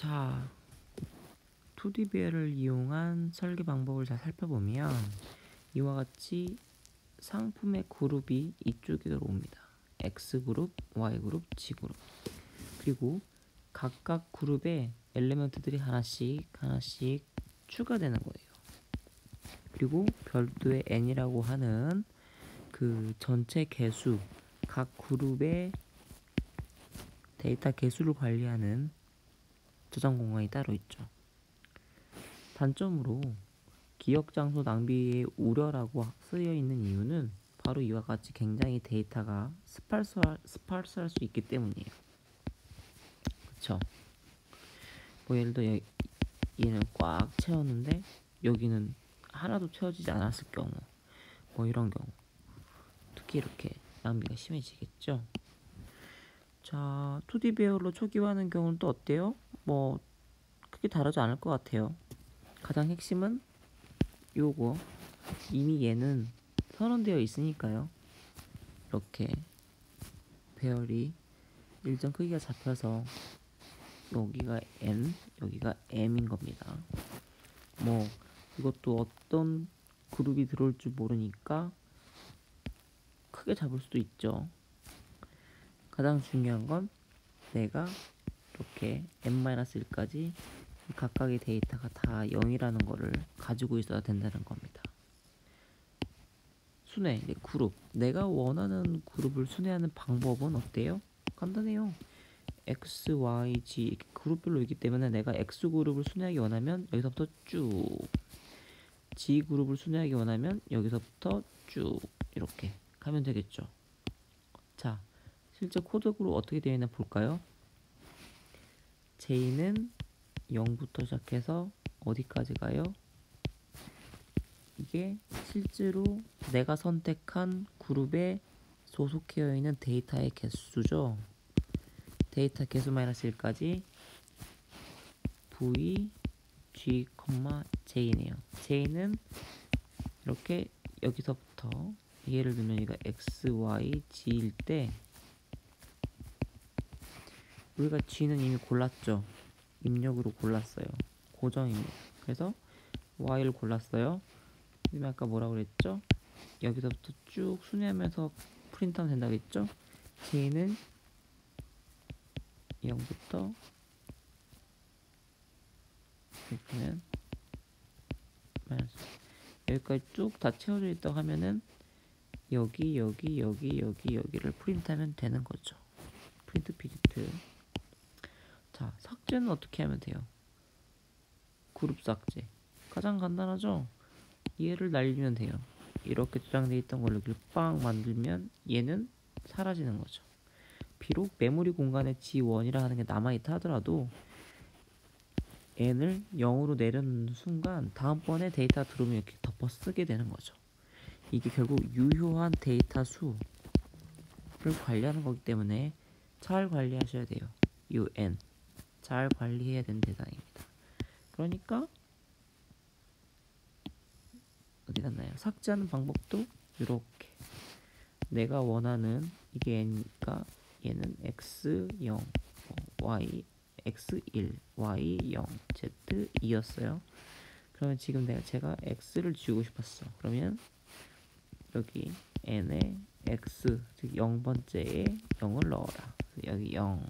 자, 2DBL을 이용한 설계 방법을 잘 살펴보면 이와 같이 상품의 그룹이 이쪽으로 옵니다. X그룹, Y그룹, G그룹. 그리고 각각 그룹에 엘리먼트들이 하나씩 추가되는 거예요. 그리고 별도의 N이라고 하는 그 전체 개수, 각 그룹의 데이터 개수를 관리하는 저장 공간이 따로 있죠. 단점으로 기억 장소 낭비의 우려라고 쓰여 있는 이유는 바로 이와 같이 굉장히 데이터가 스파르스할 수 있기 때문이에요. 그쵸? 뭐 예를 들어 얘는 꽉 채웠는데 여기는 하나도 채워지지 않았을 경우, 뭐 이런 경우 특히 이렇게 낭비가 심해지겠죠. 자, 2D 배열로 초기화하는 경우는 또 어때요? 뭐 크게 다르지 않을 것 같아요. 가장 핵심은 요거, 이미 얘는 선언되어 있으니까요. 이렇게 배열이 일정 크기가 잡혀서 여기가 N, 여기가 M인 겁니다. 뭐 이것도 어떤 그룹이 들어올 줄 모르니까 크게 잡을 수도 있죠. 가장 중요한 건 내가 이렇게 N-1까지 각각의 데이터가 다 0이라는 거를 가지고 있어야 된다는 겁니다. 순회, 그룹. 내가 원하는 그룹을 순회하는 방법은 어때요? 간단해요. X, Y, G 그룹별로 있기 때문에 내가 X 그룹을 순회하기 원하면 여기서부터 쭉, G 그룹을 순회하기 원하면 여기서부터 쭉 이렇게 가면 되겠죠. 자, 실제 코드 그룹 어떻게 되어 있나 볼까요? J는 0부터 시작해서 어디까지 가요? 이게 실제로 내가 선택한 그룹에 소속되어 있는 데이터의 개수죠. 데이터 개수 -1까지 V, G, J네요. J는 이렇게 여기서부터 예를 들면 이거 X, Y, G일 때 우리가 G는 이미 골랐죠. 입력으로 골랐어요. 고정입니다. 그래서 Y를 골랐어요. 그다음에 아까 뭐라고 그랬죠? 여기서부터 쭉 순회하면서 프린트하면 된다고 했죠? J는 0부터 이렇게는 여기까지 쭉 다 채워져 있다고 하면은 여기를 프린트하면 되는 거죠. 프린트 피지트. 자, 삭제는 어떻게 하면 돼요? 그룹 삭제. 가장 간단하죠? 얘를 날리면 돼요. 이렇게 저장되어 있던 걸 여기를 빵 만들면 얘는 사라지는 거죠. 비록 메모리 공간에 G1이라 하는 게 남아있다 하더라도 N을 0으로 내려놓는 순간 다음번에 데이터 들어오면 이렇게 덮어 쓰게 되는 거죠. 이게 결국 유효한 데이터 수를 관리하는 거기 때문에 잘 관리하셔야 돼요. UN 잘 관리해야 되는 대상입니다. 그러니까 어디 갔나요? 삭제하는 방법도 이렇게 내가 원하는 이게 N이니까 얘는 X0, Y, X1, Y0, Z2였어요. 그러면 지금 제가 X를 지우고 싶었어. 그러면 여기 N에 X, 즉 0번째에 0을 넣어라. 여기 0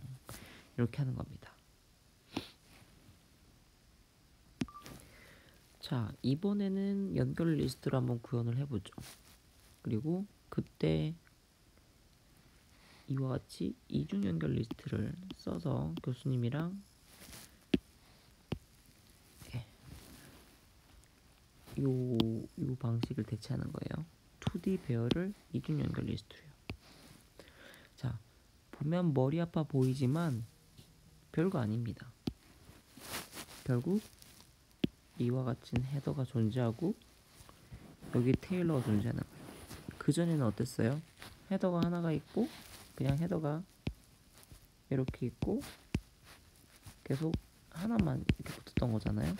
이렇게 하는 겁니다. 자, 이번에는 연결 리스트로 한번 구현을 해보죠. 그리고 그때 이와 같이 이중 연결 리스트를 써서 교수님이랑 요 방식을 대체하는 거예요. 2D 배열을 이중 연결 리스트로요. 자, 보면 머리 아파 보이지만 별거 아닙니다. 결국 이와 같은 헤더가 존재하고 여기 테일러가 존재하는 거예요. 그전에는 어땠어요? 헤더가 하나가 있고 그냥 헤더가 이렇게 있고 계속 하나만 이렇게 붙었던 거잖아요.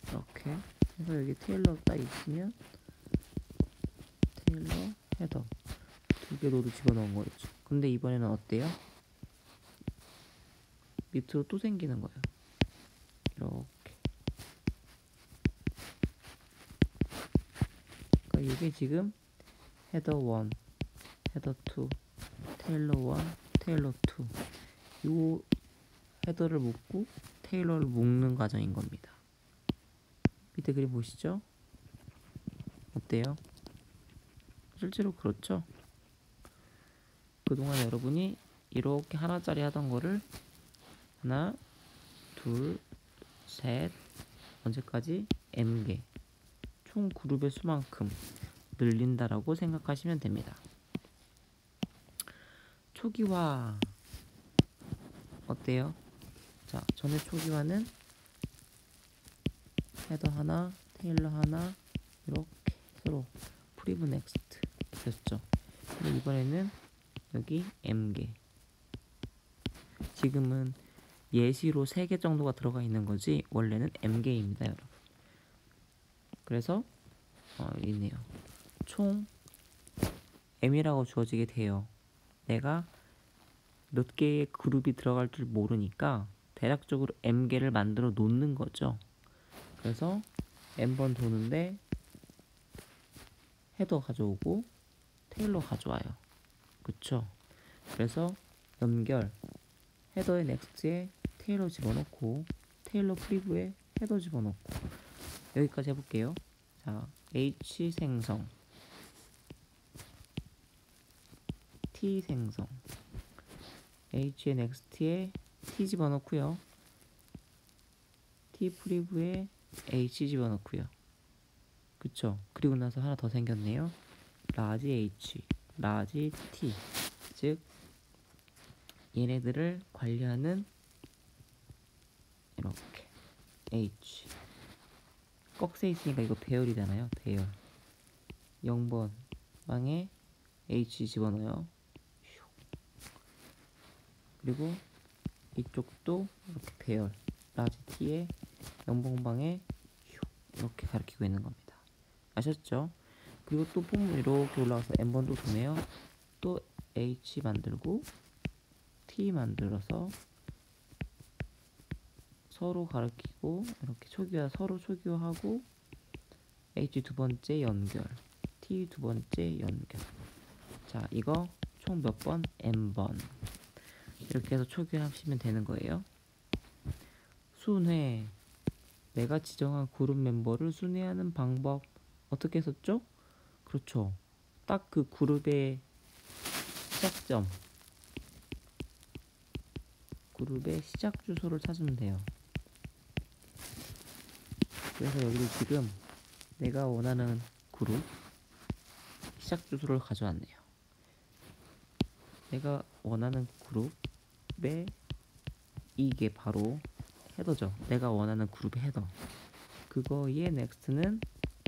이렇게 해서 여기 테일러 딱 있으면 테일러 헤더 두 개 로드 집어넣은 거였죠. 근데 이번에는 어때요? 밑으로 또 생기는 거예요. 이렇게. 그러니까 이게 지금 헤더 1, 헤더 2, 테일러 1, 테일러 2. 요 헤더를 묶고 테일러를 묶는 과정인 겁니다. 밑에 그림 보시죠? 어때요? 실제로 그렇죠? 그동안 여러분이 이렇게 하나짜리 하던 거를 하나, 둘, 셋, 언제까지? M개. 총 그룹의 수만큼 늘린다라고 생각하시면 됩니다. 초기화 어때요? 자, 전에 초기화는 헤더 하나, 테일러 하나 이렇게 서로 프리브 넥스트 됐죠. 근데 이번에는 여기 M개. 지금은 예시로 3개 정도가 들어가 있는 거지 원래는 M개입니다, 여러분. 그래서 여기 있네요. 총 M이라고 주어지게 돼요. 내가 몇 개의 그룹이 들어갈 줄 모르니까 대략적으로 M개를 만들어 놓는 거죠. 그래서 M번 도는데 헤더 가져오고 테일러 가져와요. 그쵸? 그래서 연결 헤더의 넥스트에 테일러 집어넣고 테일러 프리브에 헤더 집어넣고 여기까지 해볼게요. 자, H 생성 T 생성 H의 넥스트에 T 집어넣고요. T 프리브에 H 집어넣고요. 그쵸? 그리고 나서 하나 더 생겼네요. 라지 H, 라지 T. 즉 얘네들을 관리하는 이렇게 H. 꺽쇠 있으니까 이거 배열이잖아요. 배열. 0번 방에 H 집어넣어요. 그리고 이쪽도 이렇게 배열. 라지 T에 0번 방에 이렇게 가리키고 있는 겁니다. 아셨죠? 그리고 또 보면 이렇게 올라가서 N번 또 도네요. 또 H 만들고 T 만들어서 서로 가리키고 이렇게 초기화 서로 초기화하고 H 두 번째 연결 T 두 번째 연결. 자, 이거 총 몇 번? N번. 이렇게 해서 초기화하시면 되는 거예요. 순회. 내가 지정한 그룹 멤버를 순회하는 방법 어떻게 썼죠? 그렇죠. 딱 그 그룹의 시작점, 그룹의 시작 주소를 찾으면 돼요. 그래서 여기도 지금 내가 원하는 그룹 시작 주소를 가져왔네요. 내가 원하는 그룹의 이게 바로 헤더죠. 내가 원하는 그룹의 헤더. 그거의 넥스트는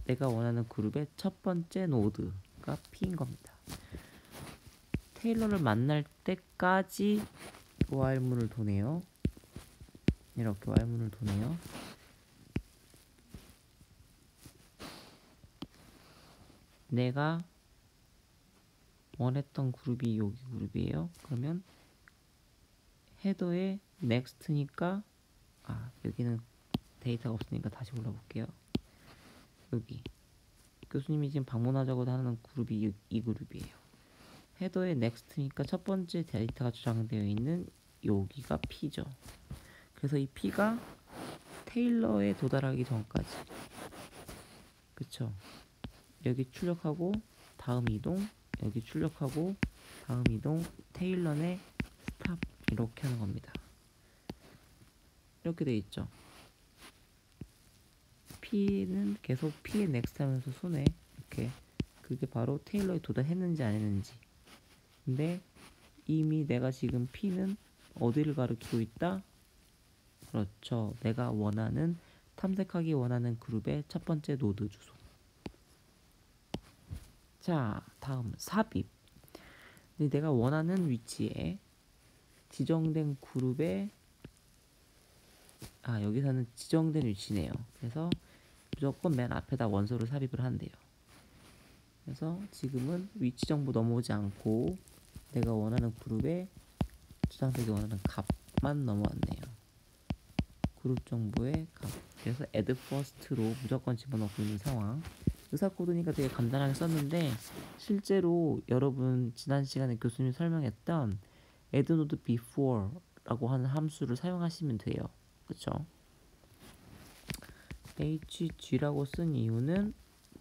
내가 원하는 그룹의 첫 번째 노드가 P인 겁니다. 테일러를 만날 때까지 while문을 도네요. 이렇게 while문을 도네요. 내가 원했던 그룹이 여기 그룹이에요. 그러면 헤더의 next니까 여기는 데이터가 없으니까 다시 올라볼게요. 여기 교수님이 지금 방문하자고 하는 그룹이 이 그룹이에요. 헤더의 next니까 첫 번째 데이터가 저장되어 있는 여기가 P죠. 그래서 이 P가 테일러에 도달하기 전까지 그쵸? 여기 출력하고 다음 이동, 여기 출력하고 다음 이동, 테일러의 스탑 이렇게 하는 겁니다. 이렇게 돼 있죠. P는 계속 P의 넥스트 하면서 손에 이렇게 그게 바로 테일러에 도달했는지 안 했는지. 근데 이미 내가 지금 P는 어디를 가리키고 있다? 그렇죠. 내가 원하는 탐색하기 원하는 그룹의 첫 번째 노드 주소. 자, 다음 삽입. 내가 원하는 위치에 지정된 그룹에 여기서는 지정된 위치네요. 그래서 무조건 맨 앞에다 원소를 삽입을 한대요. 그래서 지금은 위치 정보 넘어오지 않고 내가 원하는 그룹에 저장되기 원하는 값 만 넘어왔네요. 그룹 정보의 값. 그래서 add first로 무조건 집어넣고 있는 상황. 의사 코드니까 되게 간단하게 썼는데 실제로 여러분 지난 시간에 교수님이 설명했던 add node before라고 하는 함수를 사용하시면 돼요. 그쵸? hg라고 쓴 이유는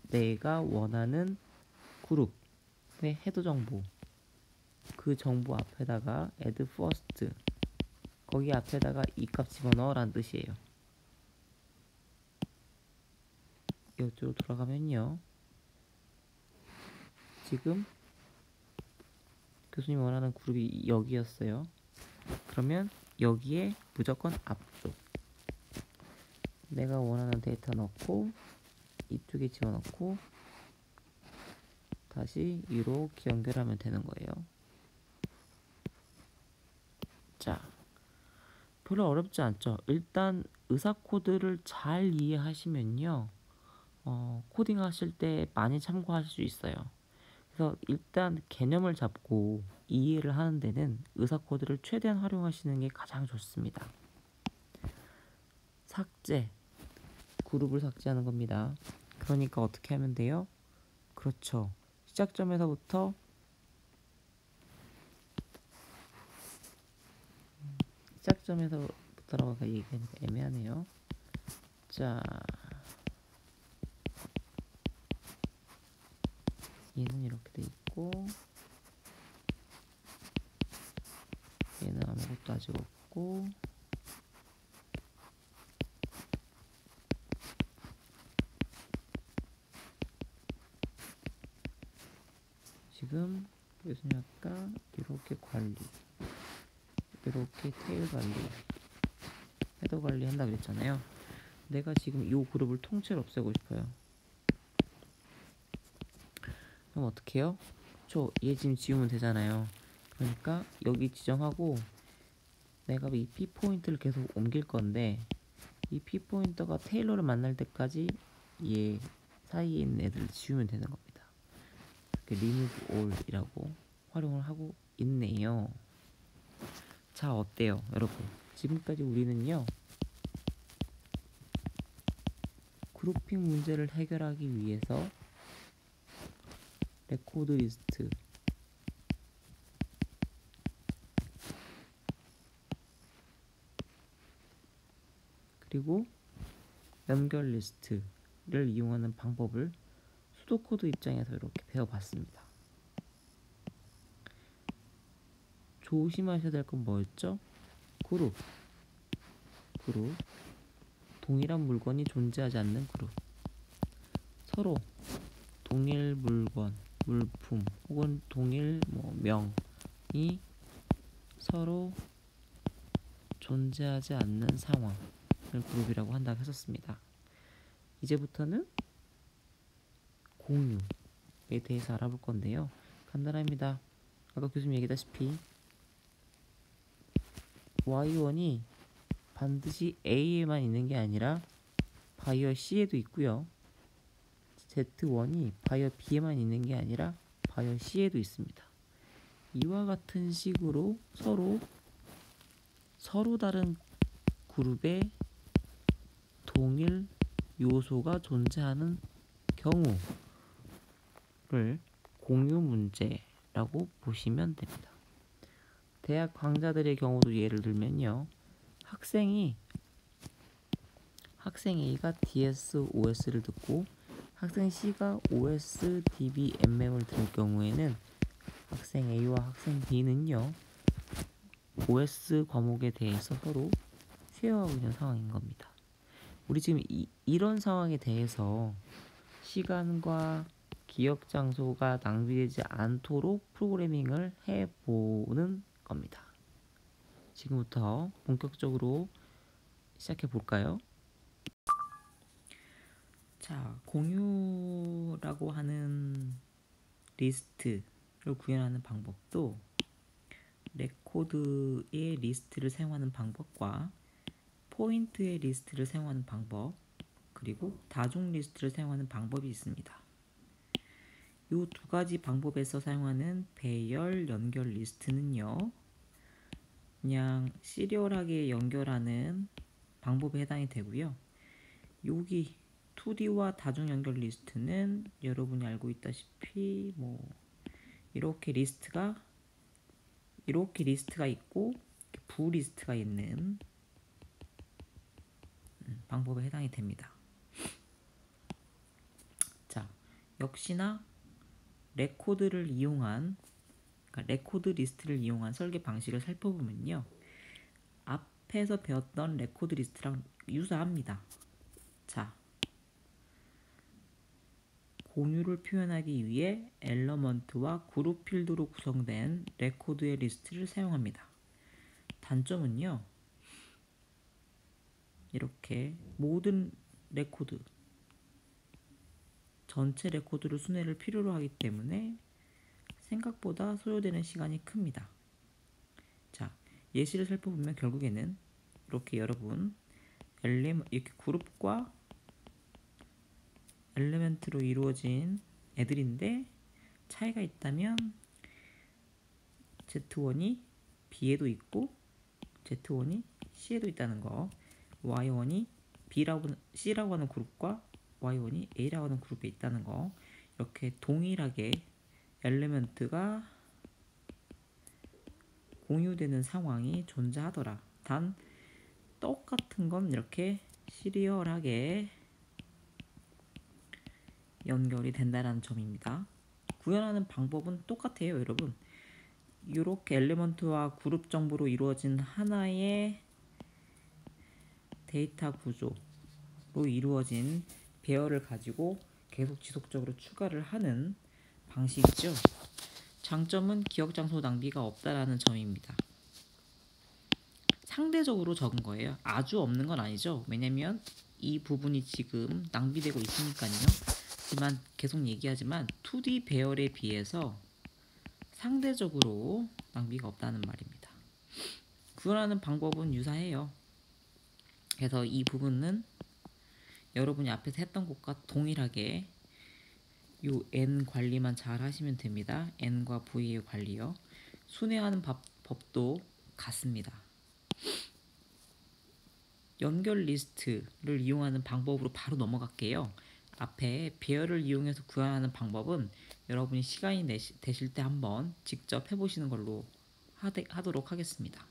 내가 원하는 그룹의 헤더 정보, 그 정보 앞에다가 add first, 거기 앞에다가 이 값 집어넣어 라는 뜻이에요. 이쪽으로 돌아가면요, 지금 교수님이 원하는 그룹이 여기였어요. 그러면 여기에 무조건 앞쪽, 내가 원하는 데이터 넣고 이쪽에 집어넣고 다시 이렇게 연결하면 되는 거예요. 자, 별로 어렵지 않죠. 일단 의사 코드를 잘 이해하시면요, 코딩 하실 때 많이 참고하실 수 있어요. 그래서 일단 개념을 잡고 이해를 하는 데는 의사 코드를 최대한 활용하시는 게 가장 좋습니다. 삭제, 그룹을 삭제하는 겁니다. 그러니까 어떻게 하면 돼요? 그렇죠. 시작점에서부터 시작점에서부터라고 얘기하니까 애매하네요. 자, 얘는 이렇게 돼 있고 얘는 아무것도 아직 없고 지금 교수님 아까 이렇게 관리, 이렇게 테일 관리, 헤더 관리 한다 그랬잖아요. 내가 지금 이 그룹을 통째로 없애고 싶어요. 그럼 어떻게 해요? 얘 지금 지우면 되잖아요. 그러니까 여기 지정하고 내가 이 P 포인트를 계속 옮길 건데 이 P 포인터가 테일러를 만날 때까지 얘 사이에 있는 애들을 지우면 되는 겁니다. 이렇게 remove all이라고 활용을 하고 있네요. 자, 어때요, 여러분? 지금까지 우리는요, 그룹핑 문제를 해결하기 위해서 레코드 리스트, 그리고 연결 리스트를 이용하는 방법을 수도코드 입장에서 이렇게 배워봤습니다. 조심하셔야 될 건 뭐였죠? 그룹, 동일한 물건이 존재하지 않는 그룹, 서로 동일 물건, 물품 혹은 동일 명이 서로 존재하지 않는 상황을 그룹이라고 한다고 했었습니다. 이제부터는 공유에 대해서 알아볼 건데요. 간단합니다. 아까 교수님 얘기했다시피 Y1이 반드시 A에만 있는 게 아니라 바이어 C에도 있고요. Z1이 바이어 B에만 있는 게 아니라 바이어 C에도 있습니다. 이와 같은 식으로 서로 다른 그룹의 동일 요소가 존재하는 경우를 공유 문제라고 보시면 됩니다. 대학 강좌들의 경우도 예를 들면요, 학생 A가 DS, OS를 듣고 학생 C가 OS, DB, MM을 들을 경우에는 학생 A와 학생 B는요, OS 과목에 대해서 서로 쉐어하고 있는 상황인 겁니다. 우리 지금 이런 상황에 대해서 시간과 기억 장소가 낭비되지 않도록 프로그래밍을 해보는 겁니다. 지금부터 본격적으로 시작해 볼까요? 자, 공유라고 하는 리스트를 구현하는 방법도 레코드의 리스트를 사용하는 방법과 포인트의 리스트를 사용하는 방법, 그리고 다중 리스트를 사용하는 방법이 있습니다. 이 두 가지 방법에서 사용하는 배열 연결 리스트는요, 그냥 시리얼하게 연결하는 방법에 해당이 되고요. 여기 2D와 다중 연결 리스트는 여러분이 알고 있다시피 뭐 이렇게 리스트가 있고 부 리스트가 있는 방법에 해당이 됩니다. 자, 역시나 레코드를 이용한 레코드 리스트를 이용한 설계 방식을 살펴보면요. 앞에서 배웠던 레코드 리스트랑 유사합니다. 자, 공유를 표현하기 위해 엘러먼트와 그룹 필드로 구성된 레코드의 리스트를 사용합니다. 단점은요. 이렇게 모든 레코드, 전체 레코드를 순회를 필요로 하기 때문에 생각보다 소요되는 시간이 큽니다. 자, 예시를 살펴보면 결국에는 이렇게 여러분 이렇게 그룹과 엘리멘트로 이루어진 애들인데 차이가 있다면 Z1이 B에도 있고 Z1이 C에도 있다는 거, Y1이 C라고 하는 그룹과 Y1이 A라고 하는 그룹에 있다는 거, 이렇게 동일하게 엘리멘트가 공유되는 상황이 존재하더라. 단 똑같은 건 이렇게 시리얼하게 연결이 된다는 점입니다. 구현하는 방법은 똑같아요, 여러분. 이렇게 엘리먼트와 그룹 정보로 이루어진 하나의 데이터 구조로 이루어진 배열을 가지고 계속 지속적으로 추가를 하는 방식이죠. 장점은 기억 장소 낭비가 없다라는 점입니다. 상대적으로 적은 거예요. 아주 없는 건 아니죠. 왜냐면 이 부분이 지금 낭비되고 있으니까요. 하지만 계속 얘기하지만 2D 배열에 비해서 상대적으로 낭비가 없다는 말입니다. 구현하는 방법은 유사해요. 그래서 이 부분은 여러분이 앞에서 했던 것과 동일하게 요 N 관리만 잘 하시면 됩니다. N과 V의 관리요. 순회하는 법도 같습니다. 연결 리스트를 이용하는 방법으로 바로 넘어갈게요. 앞에 배열을 이용해서 구현하는 방법은 여러분이 시간이 되실 때 한번 직접 해보시는 걸로 하도록 하겠습니다.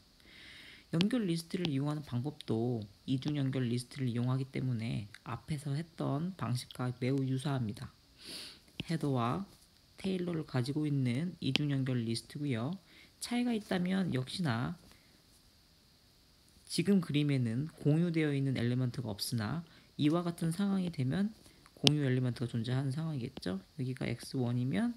연결 리스트를 이용하는 방법도 이중 연결 리스트를 이용하기 때문에 앞에서 했던 방식과 매우 유사합니다. 헤더와 테일러를 가지고 있는 이중 연결 리스트고요. 차이가 있다면 역시나 지금 그림에는 공유되어 있는 엘리먼트가 없으나 이와 같은 상황이 되면 공유 엘리먼트가 존재하는 상황이겠죠. 여기가 x1이면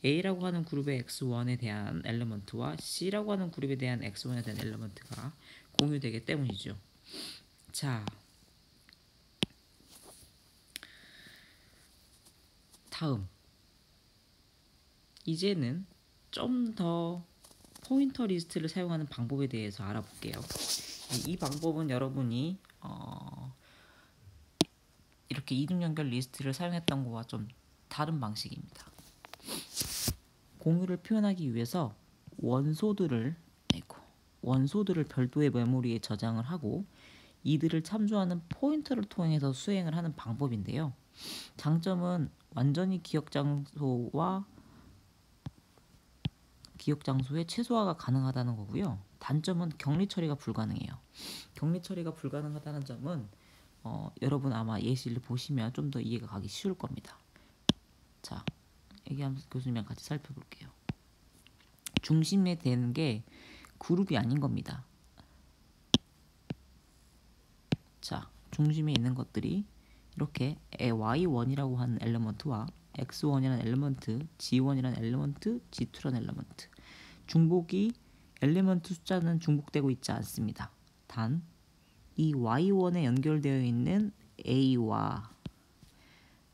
A라고 하는 그룹의 x1에 대한 엘리먼트와 C라고 하는 그룹에 대한 x1에 대한 엘리먼트가 공유되기 때문이죠. 자, 다음 이제는 좀 더 포인터 리스트를 사용하는 방법에 대해서 알아볼게요. 이 방법은 여러분이 이렇게 이중 연결 리스트를 사용했던 것과 좀 다른 방식입니다. 공유를 표현하기 위해서 원소들을 별도의 메모리에 저장을 하고 이들을 참조하는 포인터를 통해서 수행을 하는 방법인데요. 장점은 완전히 기억 장소의 최소화가 가능하다는 거고요. 단점은 격리 처리가 불가능해요. 격리 처리가 불가능하다는 점은 여러분 아마 예시를 보시면 좀 더 이해가 가기 쉬울 겁니다. 자, 얘기하면서 교수님이랑 같이 살펴볼게요. 중심에 되는 게 그룹이 아닌 겁니다. 자, 중심에 있는 것들이 이렇게 Y1이라고 하는 엘리먼트와 X1이라는 엘리먼트, G1이라는 엘리먼트, G2라는 엘리먼트. 중복이 엘리먼트 숫자는 중복되고 있지 않습니다. 단 이 Y1에 연결되어 있는 A와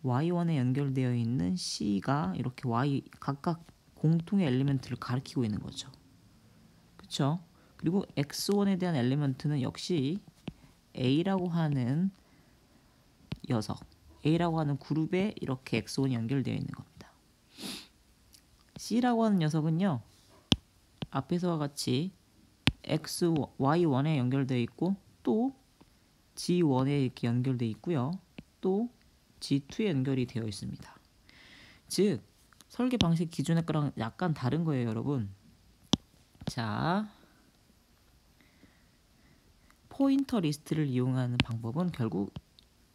Y1에 연결되어 있는 C가 이렇게 각각 공통의 엘리먼트를 가리키고 있는 거죠. 그렇죠? 그리고 X1에 대한 엘리먼트는 역시 A라고 하는 A라고 하는 그룹에 이렇게 X1이 연결되어 있는 겁니다. C라고 하는 녀석은요. 앞에서와 같이 Y1에 연결되어 있고 또 G1에 이렇게 연결되어 있고요. 또 G2에 연결이 되어 있습니다. 즉 설계 방식 기존의 거랑 약간 다른 거예요, 여러분. 자, 포인터 리스트를 이용하는 방법은 결국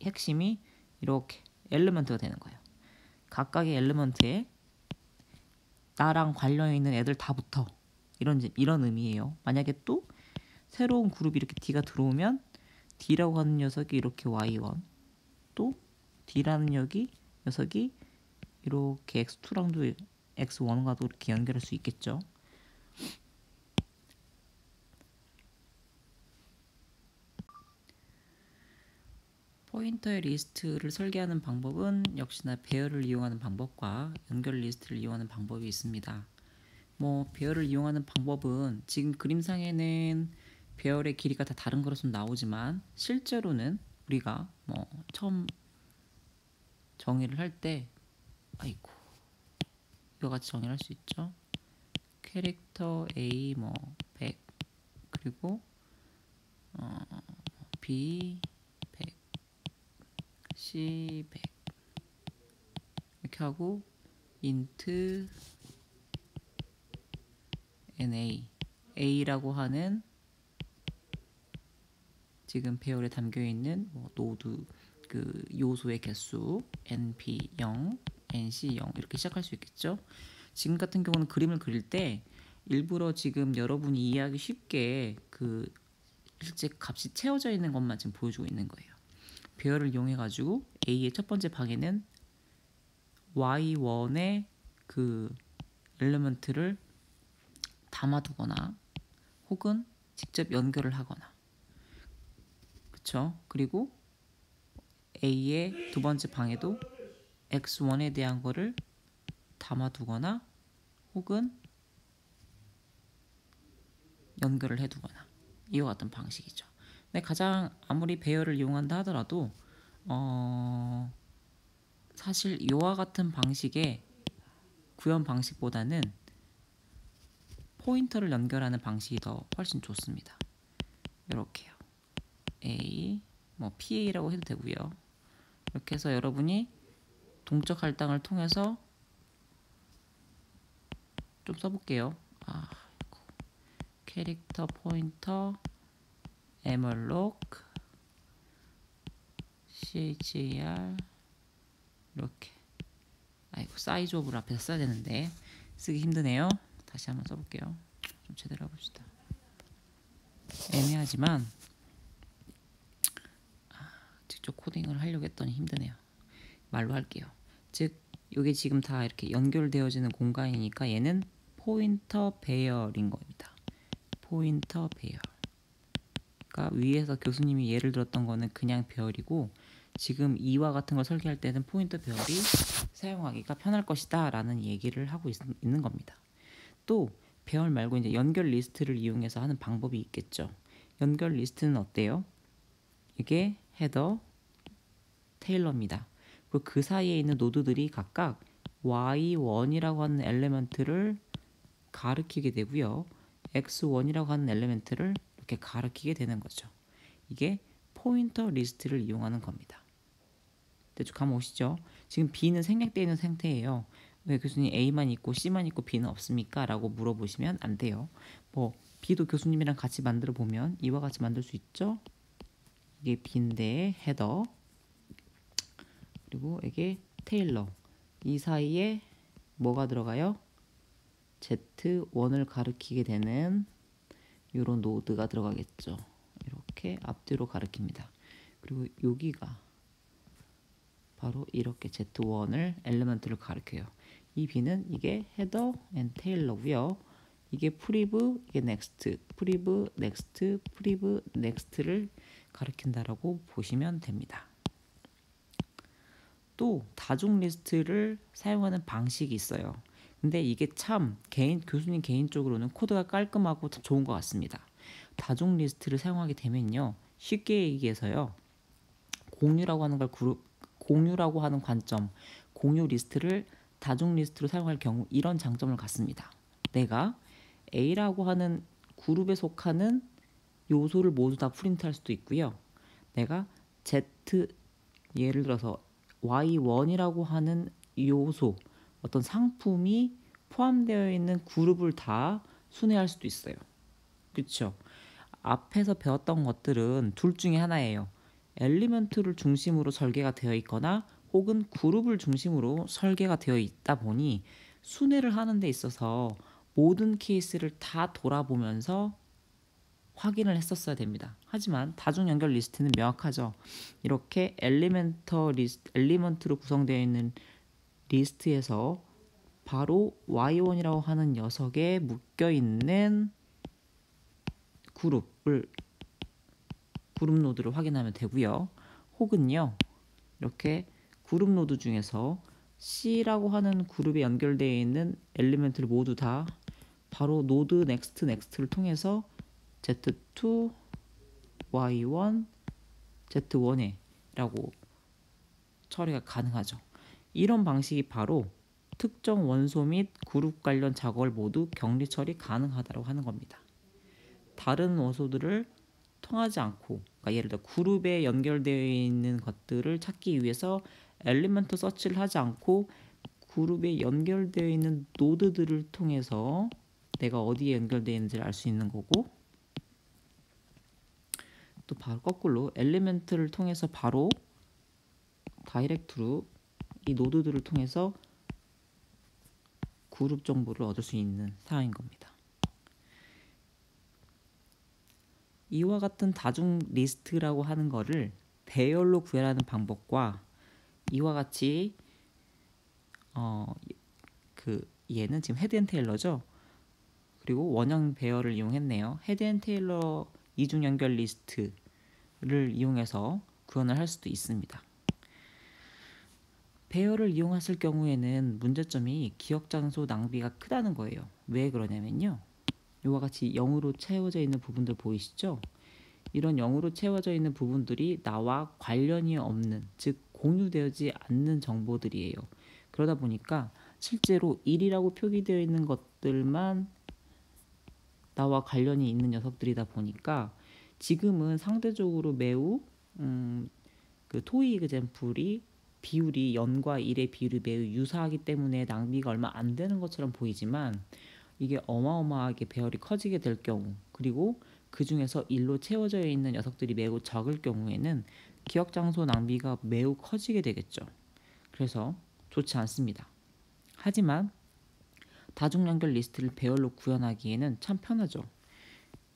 핵심이 이렇게 엘리먼트가 되는 거예요. 각각의 엘리먼트에 나랑 관련 있는 애들 다 붙어. 이런 의미예요. 만약에 또 새로운 그룹이 이렇게 D가 들어오면 D라고 하는 녀석이 이렇게 Y1, 또 D라는 녀석이 이렇게 X2랑도 X1과도 이렇게 연결할 수 있겠죠. 포인터의 리스트를 설계하는 방법은 역시나 배열을 이용하는 방법과 연결 리스트를 이용하는 방법이 있습니다. 배열을 이용하는 방법은 지금 그림상에는 배열의 길이가 다 다른 것으로 나오지만 실제로는 우리가 처음 정의를 할 때 이와 같이 정의를 할 수 있죠. 캐릭터 A 100 그리고 B 100 C 100 이렇게 하고 int A라고 하는 지금 배열에 담겨 있는 노드 그 요소의 개수 np 0, nc 0 이렇게 시작할 수 있겠죠. 지금 같은 경우는 그림을 그릴 때 일부러 지금 여러분이 이해하기 쉽게 그 실제 값이 채워져 있는 것만 지금 보여주고 있는 거예요. 배열을 이용해 가지고 A의 첫 번째 방에는 Y1의 그 엘리먼트를 담아두거나 혹은 직접 연결을 하거나, 그쵸? 그리고 A의 두 번째 방에도 X1에 대한 거를 담아두거나 혹은 연결을 해두거나 이와 같은 방식이죠. 근데 가장 아무리 배열을 이용한다 하더라도 사실 이와 같은 방식의 구현 방식보다는 포인터를 연결하는 방식이 더 훨씬 좋습니다. 이렇게요. A, PA라고 해도 되고요. 이렇게 해서 여러분이 동적 할당을 통해서 좀 써볼게요. 캐릭터 포인터 malloc char 이렇게. 사이즈 오브를 앞에서 써야 되는데 쓰기 힘드네요. 다시 한번 써볼게요. 좀 제대로 해봅시다. 애매하지만 직접 코딩을 하려고 했더니 힘드네요. 말로 할게요. 즉 이게 지금 다 이렇게 연결되어지는 공간이니까 얘는 포인터 배열인 겁니다. 포인터 배열. 그러니까 위에서 교수님이 예를 들었던 거는 그냥 배열이고 지금 이와 같은 걸 설계할 때는 포인터 배열이 사용하기가 편할 것이다 라는 얘기를 하고 있는 겁니다. 또 배열 말고 이제 연결 리스트를 이용해서 하는 방법이 있겠죠. 연결 리스트는 어때요? 이게 헤더, 테일러입니다. 그리고 그 사이에 있는 노드들이 각각 Y1이라고 하는 엘리먼트를 가리키게 되고요. X1이라고 하는 엘리먼트를 이렇게 가리키게 되는 거죠. 이게 포인터 리스트를 이용하는 겁니다. 대충 감 오시죠? 지금 B는 생략되어 있는 상태예요. 왜 교수님 A만 있고 C만 있고 B는 없습니까? 라고 물어보시면 안 돼요. B도 교수님이랑 같이 만들어 보면 이와 같이 만들 수 있죠? 이게 B인데 헤더, 그리고 이게 테일러. 이 사이에 뭐가 들어가요? Z1을 가리키게 되는 이런 노드가 들어가겠죠. 이렇게 앞뒤로 가리킵니다. 그리고 여기가 바로 이렇게 Z1을 엘리먼트를 가리켜요. 이 B는 이게 헤더 앤 테일러고요. 이게 프리브, 이게 넥스트, 프리브, 넥스트, 프리브, 넥스트를 가리킨다라고 보시면 됩니다. 또 다중 리스트를 사용하는 방식이 있어요. 근데 이게 참 교수님 개인적으로는 코드가 깔끔하고 참 좋은 것 같습니다. 다중 리스트를 사용하게 되면요, 쉽게 얘기해서요, 공유라고 하는 관점, 공유 리스트를 다중 리스트로 사용할 경우 이런 장점을 갖습니다. 내가 A라고 하는 그룹에 속하는 요소를 모두 다 프린트할 수도 있고요. 내가 Z 예를 들어서 Y1이라고 하는 요소, 어떤 상품이 포함되어 있는 그룹을 다 순회할 수도 있어요. 그렇죠? 앞에서 배웠던 것들은 둘 중에 하나예요. 엘리먼트를 중심으로 설계가 되어 있거나 혹은 그룹을 중심으로 설계가 되어 있다 보니 순회를 하는 데 있어서 모든 케이스를 다 돌아보면서 확인을 했었어야 됩니다. 하지만 다중 연결 리스트는 명확하죠. 이렇게 엘리먼트로 구성되어 있는 리스트에서 바로 Y1이라고 하는 녀석에 묶여 있는 그룹 노드를 확인하면 되고요. 혹은요, 이렇게 그룹 노드 중에서 C라고 하는 그룹에 연결되어 있는 엘리먼트를 모두 다 바로 노드 넥스트를 통해서 Z2, Y1, Z1에 라고 처리가 가능하죠. 이런 방식이 바로 특정 원소 및 그룹 관련 작업을 모두 격리 처리 가능하다고 하는 겁니다. 다른 원소들을 통하지 않고, 그러니까 예를 들어 그룹에 연결되어 있는 것들을 찾기 위해서 엘리먼트 서치를 하지 않고 그룹에 연결되어 있는 노드들을 통해서 내가 어디에 연결되어 있는지를 알 수 있는 거고, 또 바로 거꾸로 엘리먼트를 통해서 바로 다이렉트로 이 노드들을 통해서 그룹 정보를 얻을 수 있는 상황인 겁니다. 이와 같은 다중 리스트라고 하는 거를 배열로 구현하는 방법과 이와 같이 얘는 지금 헤드 앤 테일러죠. 그리고 원형 배열을 이용했네요. 헤드 앤 테일러 이중 연결 리스트를 이용해서 구현을 할 수도 있습니다. 배열을 이용하실 경우에는 문제점이 기억 장소 낭비가 크다는 거예요. 왜 그러냐면요. 이와 같이 0으로 채워져 있는 부분들 보이시죠? 이런 0으로 채워져 있는 부분들이 나와 관련이 없는, 즉 공유되지 않는 정보들이에요. 그러다 보니까 실제로 1이라고 표기되어 있는 것들만 나와 관련이 있는 녀석들이다 보니까 지금은 상대적으로 매우 그 토이 이그젬플이 비율이 0과 1의 비율이 매우 유사하기 때문에 낭비가 얼마 안 되는 것처럼 보이지만 이게 어마어마하게 배열이 커지게 될 경우, 그리고 그 중에서 1로 채워져 있는 녀석들이 매우 적을 경우에는 기억 장소 낭비가 매우 커지게 되겠죠. 그래서 좋지 않습니다. 하지만 다중 연결 리스트를 배열로 구현하기에는 참 편하죠.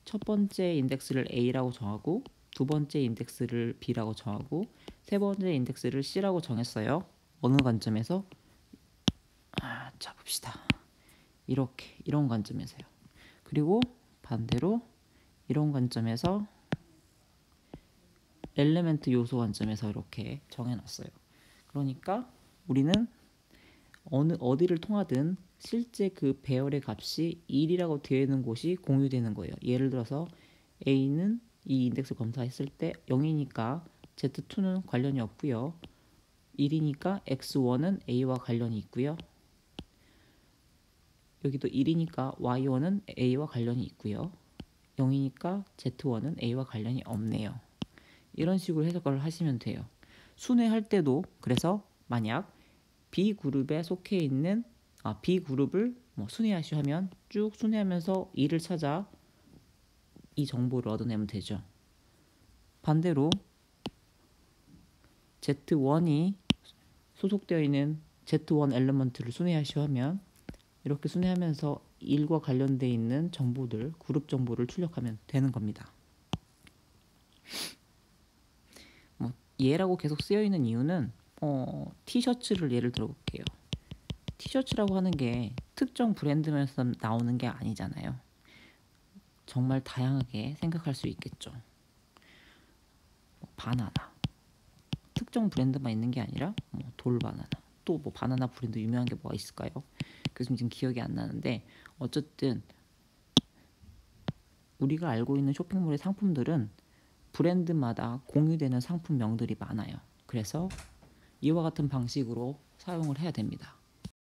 첫 번째 인덱스를 A라고 정하고 두 번째 인덱스를 B라고 정하고 세 번째 인덱스를 C라고 정했어요. 어느 관점에서? 자 봅시다. 이런 관점에서요. 그리고 반대로 이런 관점에서 엘리멘트 요소 관점에서 이렇게 정해놨어요. 그러니까 우리는 어디를 통하든 실제 그 배열의 값이 1이라고 되어 있는 곳이 공유되는 거예요. 예를 들어서 A는 이 인덱스 검사했을 때 0이니까 Z2는 관련이 없고요. 1이니까 X1은 A와 관련이 있고요. 여기도 1이니까 Y1은 A와 관련이 있고요. 0이니까 Z1은 A와 관련이 없네요. 이런 식으로 해석을 하시면 돼요. 순회할 때도 그래서 만약 B그룹에 속해 있는 B그룹을 순회하시오 하면 쭉 순회하면서 2를 찾아 이 정보를 얻어내면 되죠. 반대로 Z1이 소속되어 있는 Z1 엘리먼트를 순회하시오 하면 이렇게 순회하면서 1과 관련되어 있는 정보들, 그룹 정보를 출력하면 되는 겁니다. 얘라고 계속 쓰여 있는 이유는 티셔츠를 예를 들어 볼게요. 티셔츠라고 하는 게 특정 브랜드에서 나오는 게 아니잖아요. 정말 다양하게 생각할 수 있겠죠. 바나나, 특정 브랜드만 있는 게 아니라 돌바나나, 또 바나나 브랜드 유명한 게 뭐가 있을까요? 그래서 지금 기억이 안 나는데 어쨌든 우리가 알고 있는 쇼핑몰의 상품들은 브랜드마다 공유되는 상품명들이 많아요. 그래서 이와 같은 방식으로 사용을 해야 됩니다.